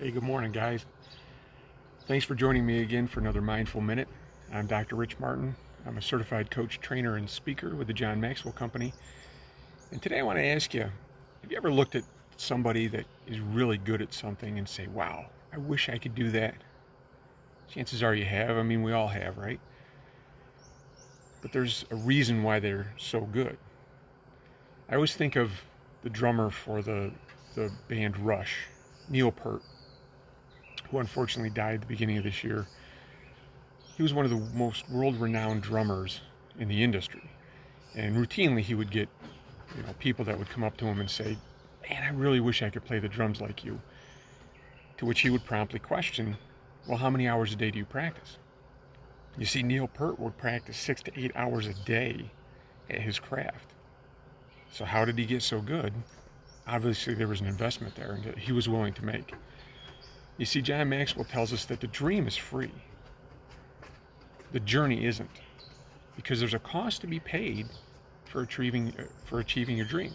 Hey, good morning, guys. Thanks for joining me again for another Mindful Minute. I'm Dr. Rich Martin. I'm a certified coach, trainer, and speaker with the John Maxwell Company. And today I want to ask you, have you ever looked at somebody that is really good at something and say, wow, I wish I could do that? Chances are you have. I mean, we all have, right? But there's a reason why they're so good. I always think of the drummer for the band Rush, Neil Peart, who unfortunately died at the beginning of this year. He was one of the most world-renowned drummers in the industry, and routinely he would get, people that would come up to him and say, "Man, I really wish I could play the drums like you." To which he would promptly question, "Well, how many hours a day do you practice?" You see, Neil Peart would practice 6 to 8 hours a day at his craft. So how did he get so good? Obviously, there was an investment there that he was willing to make. You see, John Maxwell tells us that the dream is free. The journey isn't, because there's a cost to be paid for achieving your dream.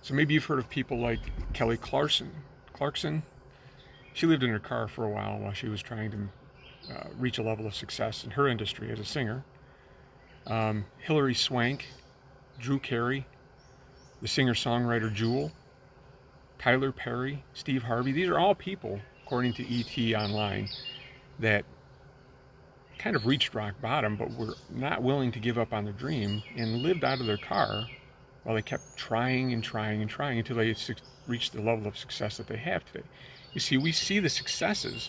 So maybe you've heard of people like Kelly Clarkson. She lived in her car for a while she was trying to reach a level of success in her industry as a singer. Hilary Swank, Drew Carey, the singer-songwriter Jewel, Tyler Perry, Steve Harvey. These are all people, according to ET Online, that kind of reached rock bottom, but were not willing to give up on their dream and lived out of their car while they kept trying and trying and trying until they reached the level of success that they have today. You see, we see the successes,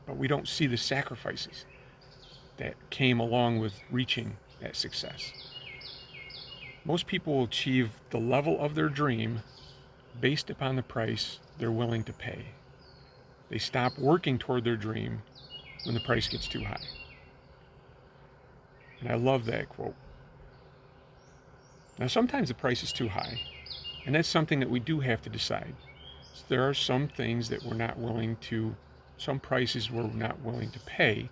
but we don't see the sacrifices that came along with reaching that success. Most people will achieve the level of their dream based upon the price they're willing to pay. They stop working toward their dream when the price gets too high. And I love that quote. Now, sometimes the price is too high, and that's something that we do have to decide. So there are some things that some prices we're not willing to pay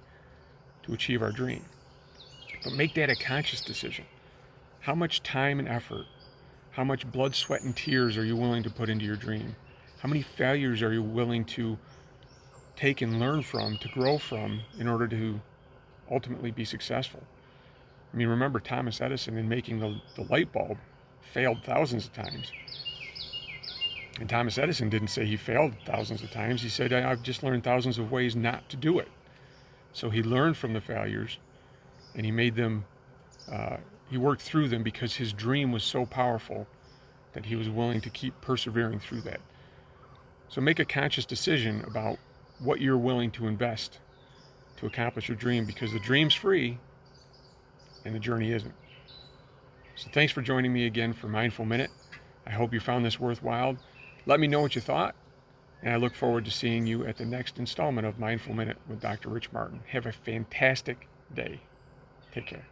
to achieve our dream. But make that a conscious decision. How much time and effort, how much blood, sweat, and tears are you willing to put into your dream? How many failures are you willing to take and learn from, to grow from, in order to ultimately be successful? I mean, remember Thomas Edison, in making the light bulb, failed thousands of times. And Thomas Edison didn't say he failed thousands of times. He said, I've just learned thousands of ways not to do it. So he learned from the failures, and he made them, he worked through them because his dream was so powerful that he was willing to keep persevering through that. So make a conscious decision about what you're willing to invest to accomplish your dream, because the dream's free and the journey isn't. So thanks for joining me again for Mindful Minute. I hope you found this worthwhile. Let me know what you thought, and I look forward to seeing you at the next installment of Mindful Minute with Dr. Rich Martin. Have a fantastic day. Take care.